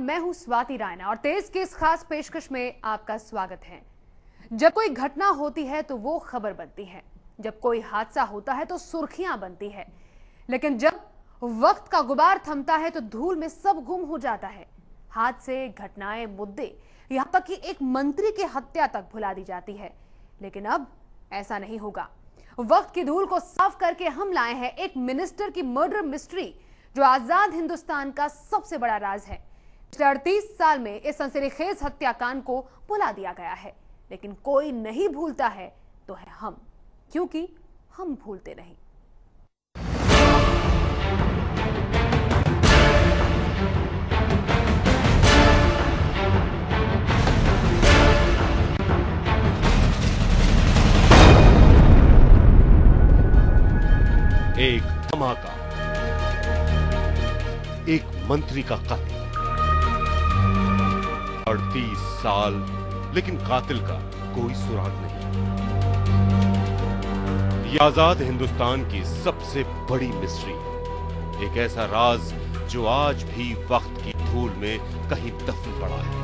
मैं हूं स्वाति रायना और तेज की इस खास पेशकश में आपका स्वागत है। जब कोई घटना होती है तो वो खबर बनती है, जब कोई हादसा होता है तो सुर्खियां बनती है, लेकिन जब वक्त का गुबार थमता है तो धूल में सब गुम हो जाता है। हादसे, घटनाएं, मुद्दे, यहां तक कि एक मंत्री की हत्या तक भुला दी जाती है। लेकिन अब ऐसा नहीं होगा। वक्त की धूल को साफ करके हम लाए हैं एक मिनिस्टर की मर्डर मिस्ट्री, जो आजाद हिंदुस्तान का सबसे बड़ा राज है। 38 साल में इस सनसनीखेज हत्याकांड को भुला दिया गया है, लेकिन कोई नहीं भूलता है तो है हम, क्योंकि हम भूलते नहीं। एक धमाका, एक मंत्री का कत्ल, 38 साल, लेकिन कातिल का कोई सुराग नहीं। ये आजाद हिंदुस्तान की सबसे बड़ी मिस्ट्री, एक ऐसा राज जो आज भी वक्त की धूल में कहीं दफन पड़ा है।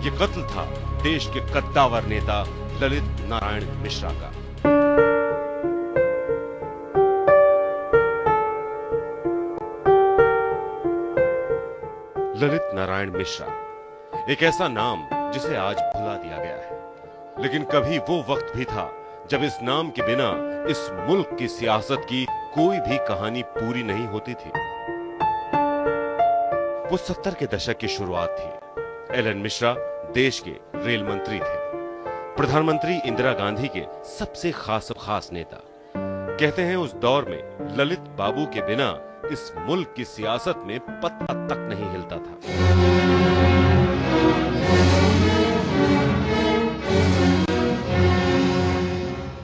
ये कत्ल था देश के कद्दावर नेता ललित नारायण मिश्रा का। ललित नारायण मिश्रा, एक ऐसा नाम जिसे आज भुला दिया गया है, लेकिन कभी वो वक्त भी था जब इस नाम के बिना इस मुल्क की सियासत की कोई भी कहानी पूरी नहीं होती थी। वो 70 के दशक की शुरुआत थी। एल एन मिश्रा देश के रेल मंत्री थे, प्रधानमंत्री इंदिरा गांधी के सबसे खास नेता। कहते हैं उस दौर में ललित बाबू के बिना इस मुल्क की सियासत में पत्ता तक नहीं हिलता था।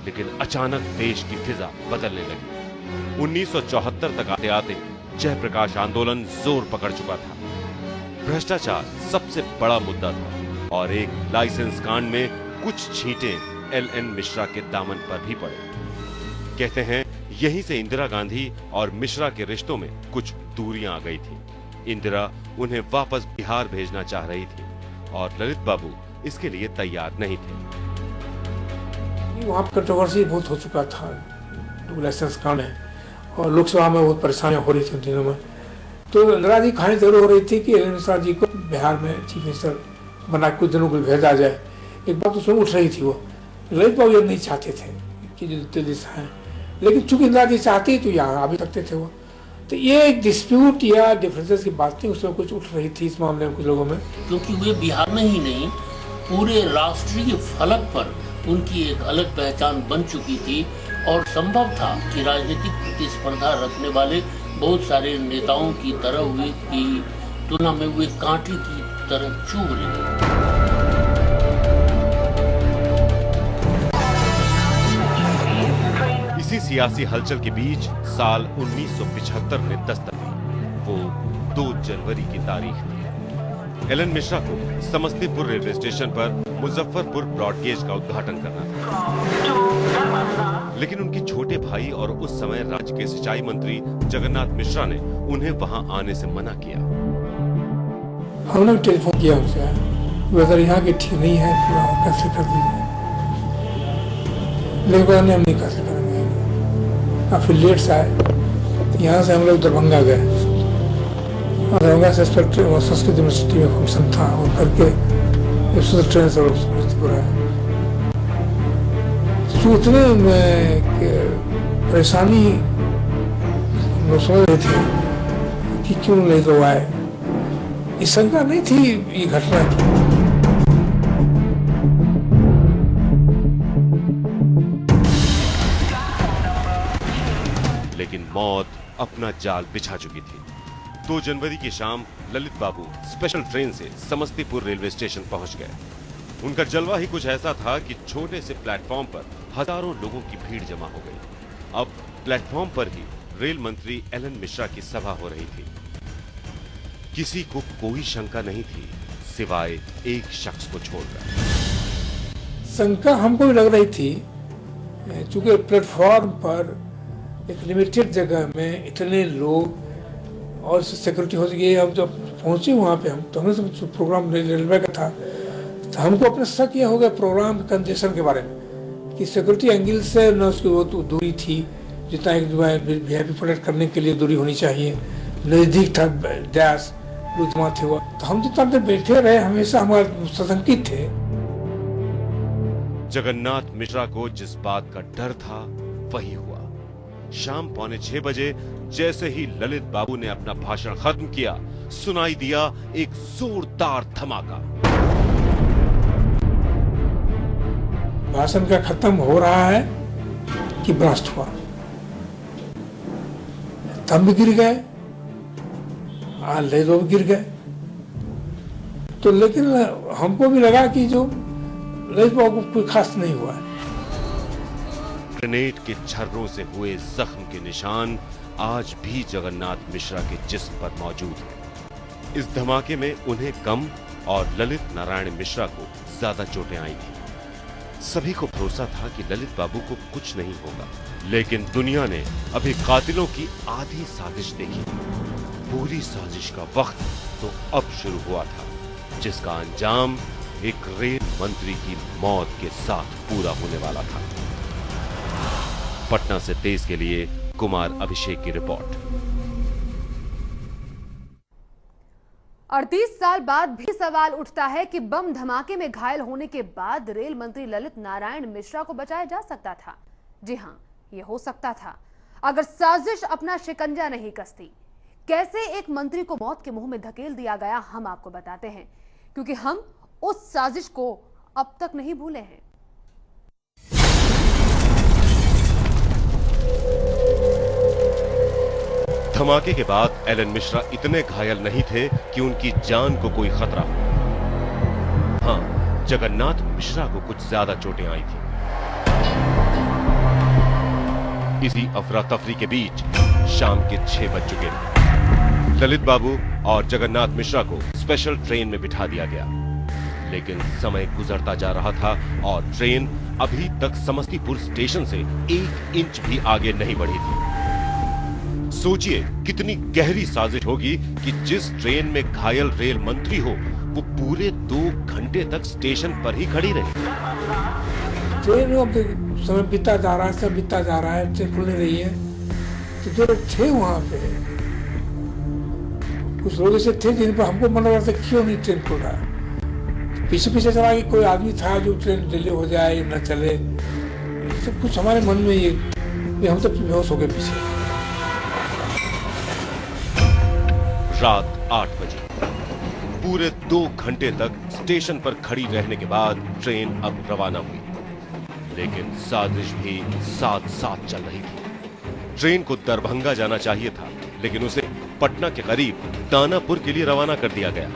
लेकिन अचानक देश की फिजा बदलने लगी। 1974 तक आते आते जयप्रकाश आंदोलन जोर पकड़ चुका था। भ्रष्टाचार सबसे बड़ा मुद्दा था और एक लाइसेंस कांड में कुछ छींटे एल एन मिश्रा के दामन पर भी पड़े। कहते हैं यहीं से इंदिरा गांधी और मिश्रा के रिश्तों में कुछ दूरियां आ गई थी। इंदिरा उन्हें वापस बिहार भेजना चाह रही थी और ललित बाबू इसके लिए तैयार नहीं थे। वहां कंट्रोवर्सी बहुत हो चुका था, लाइसेंस कांड है, और लोकसभा में बहुत परेशानियां हो रही थी उन दिनों में। तो इंदिरा जी खानी जरूर हो रही थी कि एल मिश्रा जी को बिहार में चीफ मिनिस्टर बना कुछ दिनों को भेजा जाए। एक बात उसमें उठ रही थी, वो ललित बाबू ये नहीं चाहते थे कि जो दिल्ली से हैं, लेकिन चूंकि इंदिरा जी चाहती तो यहाँ आ भी सकते थे वो। तो ये एक डिस्प्यूट या डिफरेंसेस की बात नहीं, उसमें कुछ उठ रही थी इस मामले में कुछ लोगों में, क्योंकि वे बिहार में ही नहीं पूरे राष्ट्रीय फलक पर उनकी एक अलग पहचान बन चुकी थी और संभव था कि राजनीतिक प्रतिस्पर्धा रखने वाले बहुत सारे नेताओं की तरह हुए की तुलना में वे कांटे की तरह चुभ रहे थे। इसी सियासी हलचल के बीच साल 1975 में दस्तक दी। वो 2 जनवरी की तारीख थी। एल एन मिश्रा को समस्तीपुर रेलवे स्टेशन पर मुजफ्फरपुर ब्रॉडगेज का उद्घाटन करना था, लेकिन उनके छोटे भाई और उस समय राज्य के सिंचाई मंत्री जगन्नाथ मिश्रा ने उन्हें वहां आने से मना किया। हमने टेलीफोन किया उनसे, अगर यहाँ की ठीक नहीं है तो कैसे कर दीजिए, लेकिन हम नहीं कैसे करेंगे। काफी लेट से आए, यहाँ से हम लोग दरभंगा गए, दरभंगा से संस्कृत यूनिवर्सिटी में फंक्शन था, वो करके ट्रेन से समस्तीपुर आए। सोचने में परेशानी लोग समझ रहे थे कि क्यों नहीं तो आए। ये शंका नहीं थी ये घटना की। लेकिन मौत अपना जाल बिछा चुकी थी। 2 जनवरी की शाम ललित बाबू स्पेशल ट्रेन से समस्तीपुर रेलवे स्टेशन पहुंच गए। उनका जलवा ही कुछ ऐसा था कि छोटे से प्लेटफॉर्म पर हजारों लोगों की भीड़ जमा हो गई। अब प्लेटफॉर्म पर ही रेल मंत्री एल एन मिश्रा की सभा हो रही थी। किसी को कोई शंका नहीं थी सिवाय एक शख्स को छोड़कर। शंका हमको भी लग रही थी, चूंकि प्लेटफॉर्म पर एक लिमिटेड जगह में इतने लोग और सिक्योरिटी हो गई। हम जब पहुंचे वहाँ पे हम, तो हमने सब प्रोग्राम रेलवे का था, तो हमको अपना शक यह हो गया प्रोग्राम कंजेशन के बारे में कि सिक्योरिटी एंगल से न उसकी वो तो दूरी थी जितना एक वीआईपी फ्लाइट करने के लिए दूरी होनी चाहिए, नजदीक था डैश लोग जमा थे हुआ, तो हम जितना देर बैठे रहे हमेशा हमारे सशंकित थे। जगन्नाथ मिश्रा को जिस बात का डर था वही हुआ। शाम 5:45 बजे जैसे ही ललित बाबू ने अपना भाषण खत्म किया, सुनाई दिया एक जोरदार धमाका। भाषण का खत्म हो रहा है कि ब्लास्ट हुआ, तब भी गिर गए, ले दो गिर गए। तो लेकिन हमको भी लगा कि जो ललित बाबू को कोई खास नहीं हुआ है। ग्रेनेड के छर्रों से हुए जख्म के निशान आज भी जगन्नाथ मिश्रा के जिस्म पर मौजूद हैं। इस धमाके में उन्हें कम और ललित नारायण मिश्रा को ज्यादा चोटें आई थी। सभी को भरोसा था कि ललित बाबू को कुछ नहीं होगा, लेकिन दुनिया ने अभी कातिलों की आधी साजिश देखी। पूरी साजिश का वक्त तो अब शुरू हुआ था, जिसका अंजाम एक रेल मंत्री की मौत के साथ पूरा होने वाला था। पटना से तेज के लिए कुमार अभिषेक की रिपोर्ट। 38 साल बाद भी सवाल उठता है कि बम धमाके में घायल होने के बाद रेल मंत्री ललित नारायण मिश्रा को बचाया जा सकता था। जी हां, यह हो सकता था अगर साजिश अपना शिकंजा नहीं कसती। कैसे एक मंत्री को मौत के मुंह में धकेल दिया गया, हम आपको बताते हैं, क्योंकि हम उस साजिश को अब तक नहीं भूले हैं। धमाके के बाद एलन मिश्रा इतने घायल नहीं थे कि उनकी जान को कोई खतरा हो। हां, जगन्नाथ मिश्रा को कुछ ज्यादा चोटें आई थी। इसी अफरा तफरी के बीच शाम के 6 बज चुके थे। ललित बाबू और जगन्नाथ मिश्रा को स्पेशल ट्रेन में बिठा दिया गया, लेकिन समय गुजरता जा रहा था और ट्रेन अभी तक समस्तीपुर स्टेशन से 1 इंच भी आगे नहीं बढ़ी थी। सोचिए कितनी गहरी साजिश होगी कि जिस ट्रेन में घायल रेल मंत्री हो वो पूरे 2 घंटे तक स्टेशन पर ही खड़ी रही। ट्रेन अब समय बीता जा रहा है, सब बीता जा रहा है, ट्रेन खुल नहीं रही है। तो जो लोग थे वहां पे, कुछ लोग ऐसे थे जिन पर हमको मन लग रहा था क्यों नहीं ट्रेन खुल रहा है। पीछे पीछे चला कि कोई आदमी था जो ट्रेन डिले हो जाए न चले, सब कुछ हमारे मन में ये हम सब बेहोश हो गए पीछे। रात 8 बजे पूरे 2 घंटे तक स्टेशन पर खड़ी रहने के बाद ट्रेन अब रवाना हुई, लेकिन साजिश भी साथ साथ चल रही थी। ट्रेन को दरभंगा जाना चाहिए था, लेकिन उसे पटना के करीब दानापुर के लिए रवाना कर दिया गया।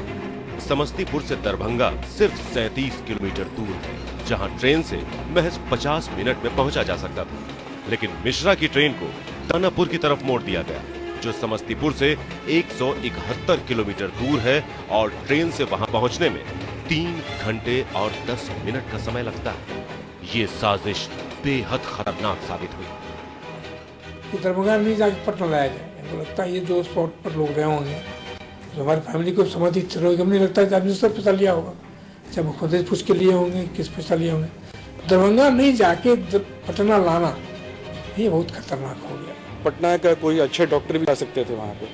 समस्तीपुर से दरभंगा सिर्फ 37 किलोमीटर दूर है, जहां ट्रेन से महज 50 मिनट में पहुंचा जा सकता था। लेकिन मिश्रा की ट्रेन को दानापुर की तरफ मोड़ दिया गया, जो समस्तीपुर से 171 किलोमीटर दूर है और ट्रेन से वहां पहुंचने में 3 घंटे और 10 मिनट का समय लगता है। ये साजिश बेहद खतरनाक साबित हुई। दरभंगा नहीं जाके पटना लाया जाए, मुझे लगता है ये जो स्पॉट पर लोग गए होंगे, जो हमारी फैमिली को समझित रहोगे, नहीं लगता है आदमी सब पैसा लिया होगा, चाहे मुख्यमंत्री पूछ के लिए होंगे, किस पैसा लिए होंगे। दरभंगा नहीं जाके पटना लाना ये बहुत खतरनाक हो गया। पटना का कोई अच्छे डॉक्टर भी आ सकते थे वहाँ पे,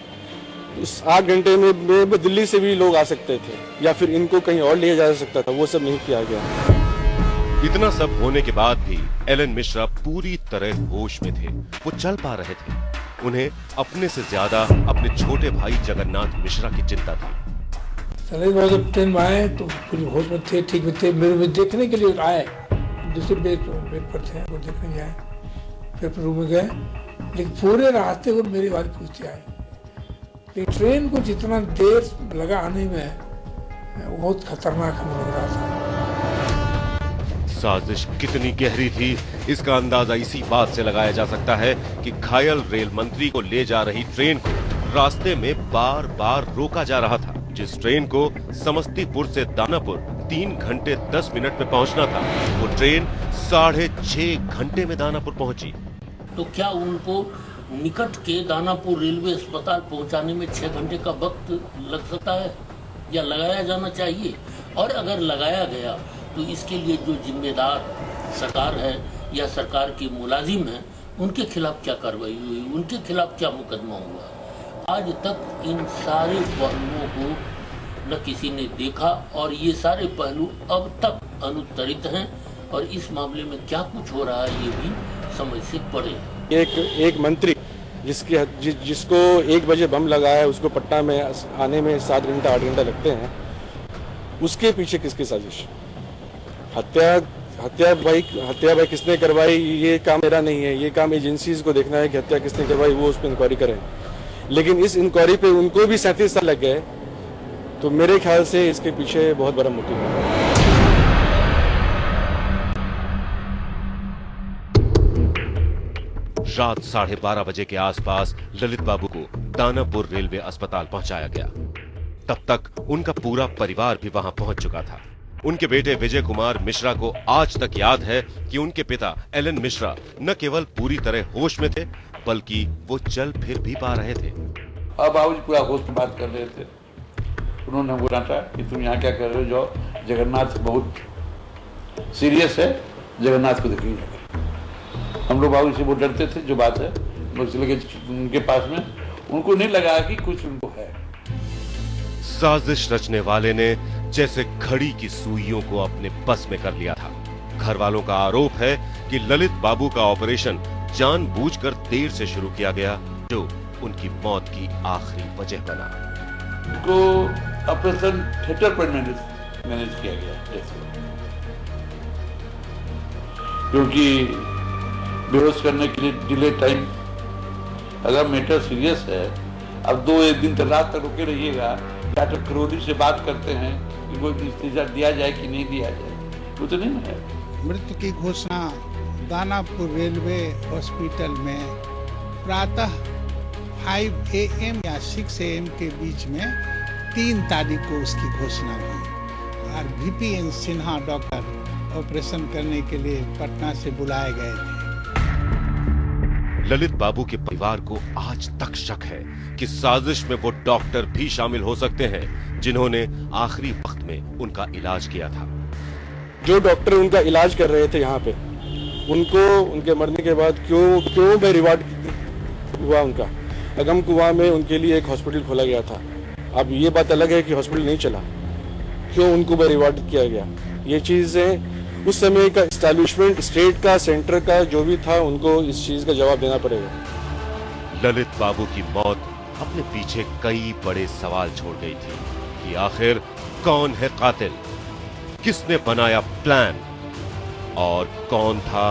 उस 8 घंटे में दिल्ली से भी लोग आ सकते थे, या फिर इनको कहीं और ले जा सकता था, वो सब नहीं किया गया। इतना सब होने के बाद भी एलन मिश्रा पूरी तरह होश में थे। वो चल पा रहे थे। उन्हें अपने से ज्यादा अपने छोटे भाई जगन्नाथ मिश्रा की चिंता थी। जब ट्रेन में आए तो कुछ होश में थे, ठीक में थे, मेरे में देखने के लिए आए, दूसरे बेड पर थे, वो देखने गए, फिर रूम में गए, लेकिन पूरे रास्ते वो मेरी बात पूछते आए। लेकिन ट्रेन को जितना देर लगा आने में बहुत खतरनाक हमें लग रहा था। साजिश कितनी गहरी थी इसका अंदाजा इसी बात से लगाया जा सकता है कि घायल रेल मंत्री को ले जा रही ट्रेन को रास्ते में बार बार रोका जा रहा था। जिस ट्रेन को समस्तीपुर से दानापुर 3 घंटे 10 मिनट में पहुंचना था, वो ट्रेन 6.5 घंटे में दानापुर पहुंची। तो क्या उनको निकट के दानापुर रेलवे अस्पताल पहुंचाने में 6 घंटे का वक्त लग सकता है या लगाया जाना चाहिए, और अगर लगाया गया तो इसके लिए जो जिम्मेदार सरकार है या सरकार के मुलाजिम हैं उनके खिलाफ क्या कार्रवाई हुई, उनके खिलाफ क्या मुकदमा हुआ। आज तक इन सारे पहलुओं को न किसी ने देखा और ये सारे पहलू अब तक अनुत्तरित हैं, और इस मामले में क्या कुछ हो रहा है ये भी समझ से परे। एक मंत्री जिसको 1 बजे बम लगा है, उसको पटना में आने में 7 घंटा 8 घंटा लगते हैं, उसके पीछे किसकी साजिश? हत्या भाई किसने करवाई, ये काम मेरा नहीं है। ये काम एजेंसीज को देखना है कि हत्या किसने करवाई, वो उस पर इंक्वायरी करें। लेकिन इस इंक्वायरी पे उनको भी 37 साल लग गए, तो मेरे ख्याल से इसके पीछे बहुत बड़ा मोटिव है। रात 12:30 बजे के आसपास ललित बाबू को दानापुर रेलवे अस्पताल पहुंचाया गया। तब तक उनका पूरा परिवार भी वहां पहुंच चुका था। उनके बेटे विजय कुमार मिश्रा को आज तक याद है कि उनके पिता एलन मिश्रा न केवल पूरी तरह होश में थे, बल्कि वो चल फिर भी पा रहे थे। अब बाबू जी पूरा होश में बात कर रहे थे। उन्होंने हमको डांटा कि तुम यहाँ क्या कर रहे हो, जो जगन्नाथ बहुत सीरियस है, जगन्नाथ को देखिए। हम लोग बाबू से बहुत डरते थे, जो बात है लोग चले गए उनके पास में, उनको नहीं लगा कि कुछ उनको है। साजिश रचने वाले ने जैसे घड़ी की सुइयों को अपने बस में कर लिया था। घर वालों का आरोप है कि ललित बाबू का ऑपरेशन जानबूझकर देर से शुरू किया गया, जो उनकी मौत की आखिरी वजह बना। उनको ऑपरेशन थिएटर पर मैनेज किया गया, क्योंकि बेहोश करने के लिए डिले टाइम। अगर मैटर सीरियस है, अब 2-1 दिन तक रात तक रुके रहिएगा, डॉक्टर करोड़ी से बात करते हैं कि वो इस्तीजा दिया जाए कि नहीं दिया जाए, वो तो नहीं है। मृत्यु की घोषणा दानापुर रेलवे हॉस्पिटल में प्रातः 5 AM या 6 AM के बीच में 3 तारीख को उसकी घोषणा हुई। और VPN सिन्हा डॉक्टर ऑपरेशन करने के लिए पटना से बुलाए गए थे। ललित बाबू के परिवार को आज तक शक है कि साजिश में वो डॉक्टर भी शामिल हो सकते हैं जिन्होंने आखिरी वक्त में उनका इलाज किया था। जो डॉक्टर उनका इलाज कर रहे थे यहाँ पे, उनको उनके मरने के बाद क्यों भाई रिवार्ड हुआ उनका? अगम कुआं में उनके लिए एक हॉस्पिटल खोला गया था। अब ये बात अलग है कि हॉस्पिटल नहीं चला, क्यों उनको भाई रिवार्ड किया गया? ये चीजें उस समय का एस्टैब्लिशमेंट, स्टेट का, सेंटर का जो भी था, उनको इस चीज का जवाब देना पड़ेगा। ललित बाबू की मौत अपने पीछे कई बड़े सवाल छोड़ गई थी कि आखिर कौन है कातिल, किसने बनाया प्लान और कौन था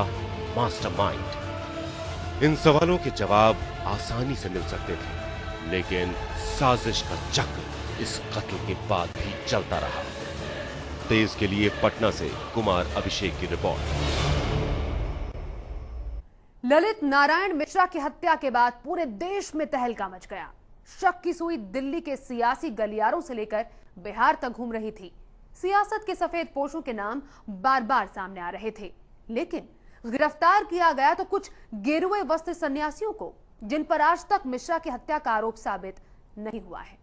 मास्टरमाइंड। इन सवालों के जवाब आसानी से मिल सकते थे, लेकिन साजिश का चक्र इस कत्ल के बाद भी चलता रहा। तेज के लिए पटना से कुमार अभिषेक की रिपोर्ट। ललित नारायण मिश्रा की हत्या के बाद पूरे देश में तहलका मच गया। शक की सुई दिल्ली के सियासी गलियारों से लेकर बिहार तक घूम रही थी। सियासत के सफेद पोशों के नाम बार बार सामने आ रहे थे, लेकिन गिरफ्तार किया गया तो कुछ गेरुए वस्त्र सन्यासियों को, जिन पर आज तक मिश्रा की हत्या का आरोप साबित नहीं हुआ है।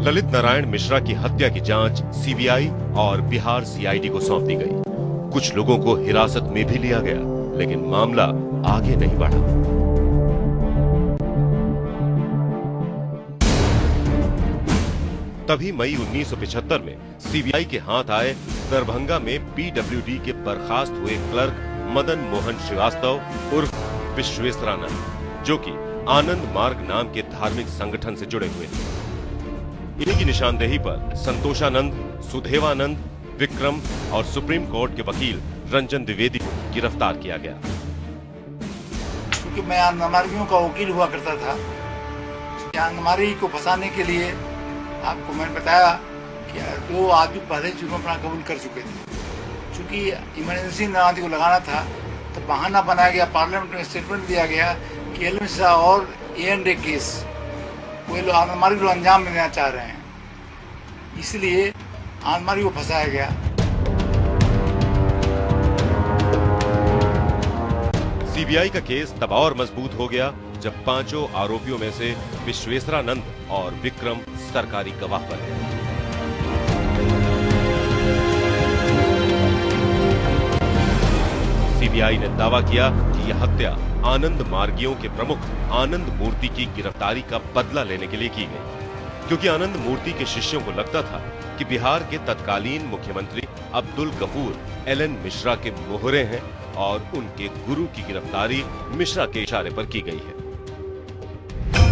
ललित नारायण मिश्रा की हत्या की जांच सीबीआई और बिहार सीआईडी को सौंप दी गई। कुछ लोगों को हिरासत में भी लिया गया, लेकिन मामला आगे नहीं बढ़ा। तभी मई 1975 में सीबीआई के हाथ आए दरभंगा में पीडब्ल्यूडी के बर्खास्त हुए क्लर्क मदन मोहन श्रीवास्तव उर्फ विश्वेश्वरानंद, जो कि आनंद मार्ग नाम के धार्मिक संगठन से जुड़े हुए थे। इन्हीं की निशानदेही पर संतोषानंद, सुधेवानंद, विक्रम और सुप्रीम कोर्ट के वकील रंजन द्विवेदी को गिरफ्तार किया गया। क्योंकि मैं आंदमार्गियों का वकील हुआ करता था, आंदमार्गी को फंसाने के लिए आपको मैंने बताया कि 2 आदमी पहले जुर्माना कबूल कर चुके थे। चूंकि इमरजेंसी नाराजी को लगाना था, तो बहाना बनाया गया, पार्लियामेंट में स्टेटमेंट दिया गया कि एल शाह और A&A केस वो लोग आंदमार्गी को अंजाम देना चाह रहे हैं, इसलिए आंदमार्गी को फंसाया गया। सीबीआई का केस तब और मजबूत हो गया जब पांचों आरोपियों में से विश्वेश्वरानंद और विक्रम सरकारी गवाह बने। सीबीआई ने दावा किया कि यह हत्या आनंद मार्गियों के प्रमुख आनंद मूर्ति की गिरफ्तारी का बदला लेने के लिए की गई, क्योंकि आनंद मूर्ति के शिष्यों को लगता था कि बिहार के तत्कालीन मुख्यमंत्री अब्दुल गफूर एलन मिश्रा के मोहरे हैं और उनके गुरु की गिरफ्तारी मिश्रा के इशारे पर की गई है।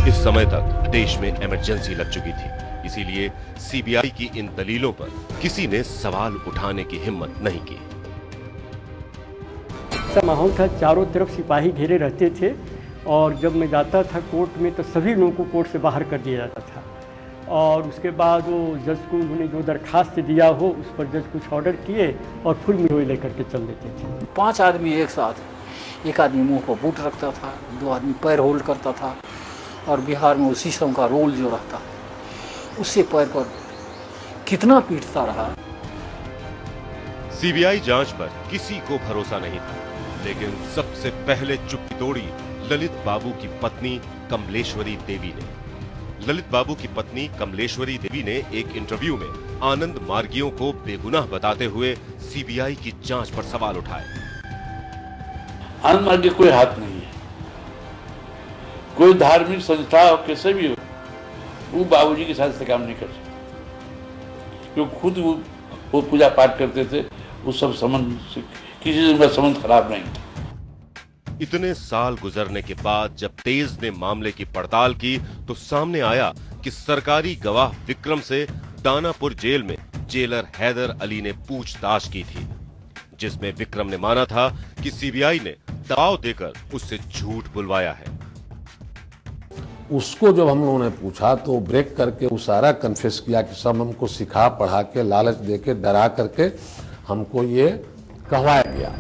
इस समय तक देश में इमरजेंसी लग चुकी थी, इसीलिए सीबीआई की इन दलीलों पर किसी ने सवाल उठाने की हिम्मत नहीं की। माहौल था, चारों तरफ सिपाही घेरे रहते थे और जब मैं जाता था कोर्ट में तो सभी लोगों को कोर्ट से बाहर कर दिया जाता था और उसके बाद वो जज को उन्होंने जो दरखास्त दिया हो उस पर जज कुछ ऑर्डर किए और फुल मिलोई लेकर के चल देते थे। 5 आदमी एक साथ, एक आदमी मुंह पर बूट रखता था, 2 आदमी पैर होल्ड करता था और बिहार में उस सिस्टम का रोल जो रहता है उससे पैर पर कितना पीटता रहा। सीबीआई जांच पर किसी को भरोसा नहीं था, लेकिन सबसे पहले चुप्पी तोड़ी ललित बाबू की पत्नी कमलेश्वरी देवी ने। ललित बाबू की पत्नी कमलेश्वरी देवी ने एक इंटरव्यू में आनंद मार्गियों को बेगुनाह बताते हुए सीबीआई की जांच पर सवाल उठाए। आनंद मार्गी कोई हाथ नहीं है, कोई धार्मिक संस्था हो कैसे भी हो, वो बाबूजी के साथ से काम नहीं कर सकते, क्योंकि खुद वो पूजा पाठ करते थे। उस सब संबंध से किसी से उनका संबंध खराब नहीं। इतने साल गुजरने के बाद जब तेज ने मामले की पड़ताल की तो सामने आया कि सरकारी गवाह विक्रम से दानापुर जेल में जेलर हैदर अली ने पूछताछ की थी, जिसमें विक्रम ने माना था कि सीबीआई ने दबाव देकर उससे झूठ बुलवाया है। उसको जब हम लोगों ने पूछा तो ब्रेक करके वो सारा कन्फेस किया कि सब हमको सिखा पढ़ा के लालच देके डरा करके हमको ये कहवाया गया।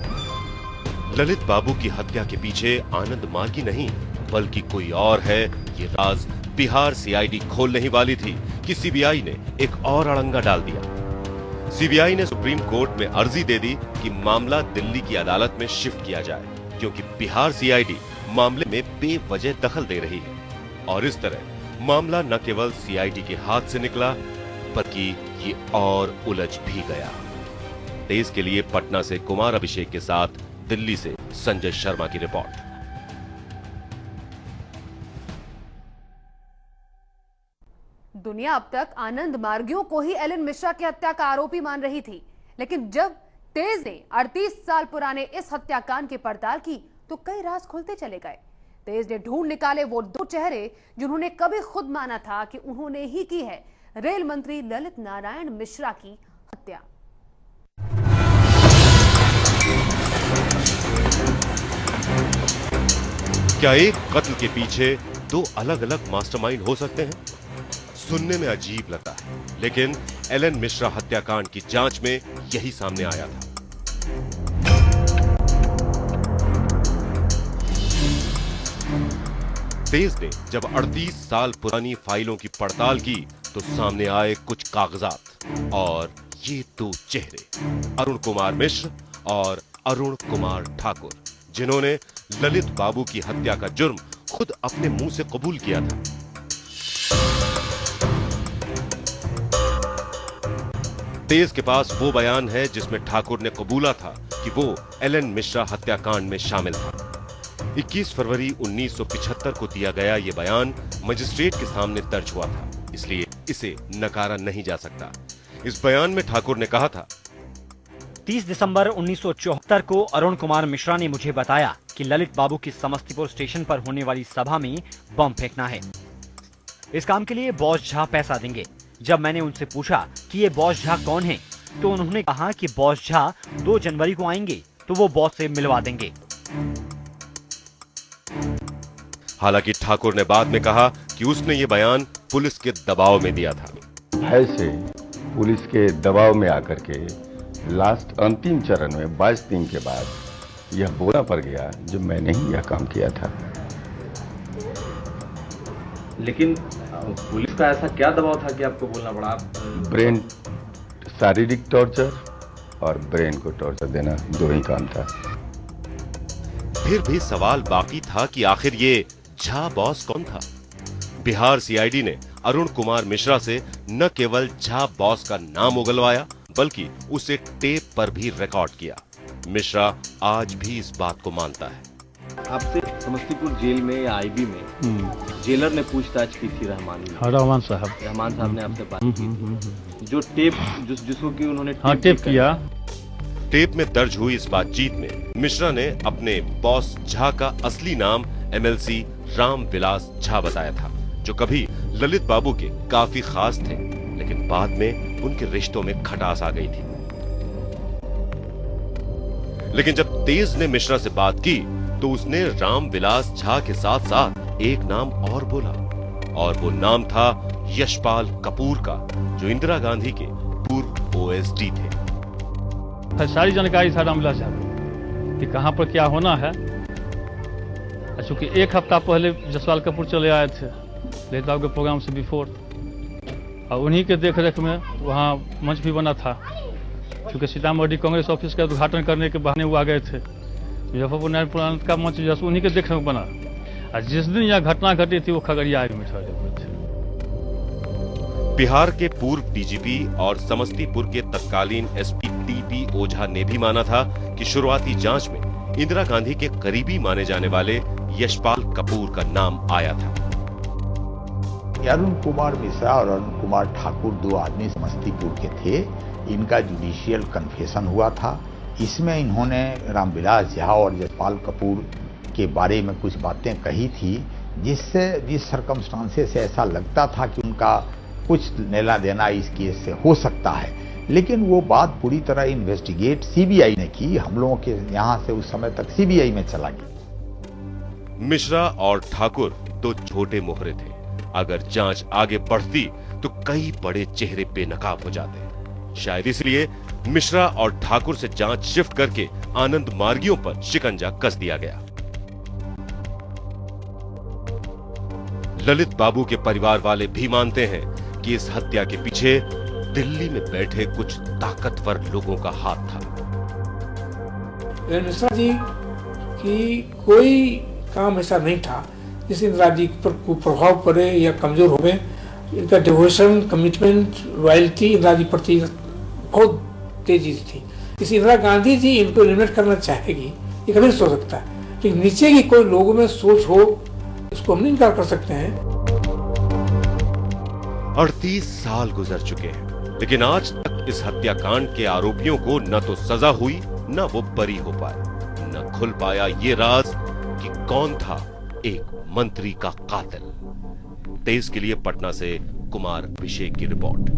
ललित बाबू की हत्या के पीछे आनंद मार्गी नहीं बल्कि कोई और है, ये राज बिहार सीआईडी खोलने ही वाली थी कि सीबीआई ने एक और अड़ंगा डाल दिया। सीबीआई ने सुप्रीम कोर्ट में अर्जी दे दी कि मामला दिल्ली की अदालत में शिफ्ट किया जाए, क्योंकि बिहार सीआईडी मामले में बेवजह दखल दे रही है। और इस तरह मामला न केवल सीआईडी के हाथ से निकला बल्कि ये और उलझ भी गया। तेज के लिए पटना से कुमार अभिषेक के साथ दिल्ली से संजय शर्मा की रिपोर्ट। दुनिया अब तक आनंद मार्गियों को ही एलन मिश्रा की हत्या का आरोपी मान रही थी, लेकिन जब तेज ने 38 साल पुराने इस हत्याकांड की पड़ताल की तो कई राज खुलते चले गए। तेज ने ढूंढ निकाले वो 2 चेहरे जिन्होंने कभी खुद माना था कि उन्होंने ही की है रेल मंत्री ललित नारायण मिश्रा की हत्या। क्या एक कत्ल के पीछे 2 अलग अलग मास्टरमाइंड हो सकते हैं? सुनने में अजीब लगता है, लेकिन एलन मिश्रा हत्याकांड की जांच में यही सामने आया था। तेज ने जब 38 साल पुरानी फाइलों की पड़ताल की तो सामने आए कुछ कागजात और ये 2 चेहरे, अरुण कुमार मिश्र और अरुण कुमार ठाकुर, जिन्होंने ललित बाबू की हत्या का जुर्म खुद अपने मुंह से कबूल किया था। तेज के पास वो बयान है जिसमें ठाकुर ने कबूला था कि वो एलन मिश्रा हत्याकांड में शामिल था। 21 फरवरी 1975 को दिया गया ये बयान मजिस्ट्रेट के सामने दर्ज हुआ था, इसलिए इसे नकारा नहीं जा सकता। इस बयान में ठाकुर ने कहा था, 30 दिसंबर 1974 को अरुण कुमार मिश्रा ने मुझे बताया कि ललित बाबू की समस्तीपुर स्टेशन पर होने वाली सभा में बम फेंकना है। इस काम के लिए बॉस झा पैसा देंगे। जब मैंने उनसे पूछा कि ये बॉस झा कौन है, तो उन्होंने कहा कि बॉस झा 2 जनवरी को आएंगे तो वो बॉस से मिलवा देंगे। हालांकि ठाकुर ने बाद में कहा कि उसने ये बयान पुलिस के दबाव में दिया था। भय से पुलिस के दबाव में आकर के लास्ट अंतिम चरण में 22 दिन के बाद यह बोलना पड़ गया जो मैंने ही यह काम किया था। लेकिन पुलिस का ऐसा क्या दबाव था कि आपको बोलना पड़ा? ब्रेन शारीरिक टॉर्चर और ब्रेन को टॉर्चर देना 2 ही काम था। फिर भी सवाल बाकी था कि आखिर ये झा बॉस कौन था। बिहार सीआईडी ने अरुण कुमार मिश्रा से न केवल झा बॉस का नाम उगलवाया बल्कि उसे टेप पर भी रिकॉर्ड किया। मिश्रा आज भी इस बात को मानता है। आपसे समस्तीपुर जेल में या आईबी में जेलर ने पूछताछ की थी रहमान साहब ने आपसे बात की, जो टेप जिसको कि उन्होंने टेप किया। टेप में दर्ज हुई इस बातचीत में मिश्रा ने अपने बॉस झा का असली नाम एमएलसी राम विलास झा बताया था, जो कभी ललित बाबू के काफी खास थे, लेकिन बाद में उनके रिश्तों में खटास आ गई थी। लेकिन जब तेज ने मिश्रा से बात की तो उसने राम विलास झा के साथ साथ एक नाम और बोला, और वो नाम था यशपाल कपूर का, जो इंदिरा गांधी के पूर्व ओएसडी थे। सारी जानकारी था राम विलास झा कि कहां पर क्या होना है। चूंकि एक हफ्ता पहले यशपाल कपूर चले आए थे ललित बाबू के प्रोग्राम से बिफोर, और उन्हीं के देखरेख में वहाँ मंच भी बना था। क्योंकि सीतामढ़ी कांग्रेस ऑफिस का उद्घाटन करने के बहाने वो आ गए थे। मुजफ्फरपुर न्याय प्रांत का मंच जैसे उन्हीं के देखने में बना, और जिस दिन यह घटना घटी थी वो खगड़िया में ठहरे हुए थे। बिहार के पूर्व डीजीपी और समस्तीपुर के तत्कालीन एसपी टीपी ओझा ने भी माना था कि शुरुआती जांच में इंदिरा गांधी के करीबी माने जाने वाले यशपाल कपूर का नाम आया था। अरुण कुमार मिश्रा और अरुण कुमार ठाकुर दो आदमी समस्तीपुर के थे। इनका जुडिशियल कन्फेशन हुआ था। इसमें इन्होंने रामविलास झा और यशपाल कपूर के बारे में कुछ बातें कही थी, जिस सर्कमस्टांसेस से ऐसा लगता था कि उनका कुछ लेना देना इस केस से हो सकता है। लेकिन वो बात पूरी तरह इन्वेस्टिगेट सीबीआई ने की। हम लोगों के यहां से उस समय तक सीबीआई में चला गया। मिश्रा और ठाकुर दो छोटे मोहरे थे। अगर जांच आगे बढ़ती तो कई बड़े चेहरे बेनकाब हो जाते। शायद इसलिए मिश्रा और ठाकुर से जांच शिफ्ट करके आनंद मार्गियों पर शिकंजा कस दिया गया। ललित बाबू के परिवार वाले भी मानते हैं कि इस हत्या के पीछे दिल्ली में बैठे कुछ ताकतवर लोगों का हाथ था। मिश्रा जी की कोई काम ऐसा नहीं था जिससे इंदिरा जी पर कुप्रभाव पड़े या कमजोर हो गए। इनका devotion, commitment, loyalty Indira ji प्रति बहुत तेजी थी। इस इंदिरा गांधी जी इनको एलिमिनेट करना चाहेगी ये कभी नहीं सोच सकता, लेकिन नीचे की कोई लोगों में सोच हो इसको हम नहीं इनकार कर सकते हैं। 38 साल गुजर चुके हैं, लेकिन आज तक इस हत्याकांड के आरोपियों को न तो सजा हुई न वो बरी हो पाए, न खुल पाया ये राज कि कौन था एक मंत्री का कातिल। तेज के लिए पटना से कुमार अभिषेक की रिपोर्ट।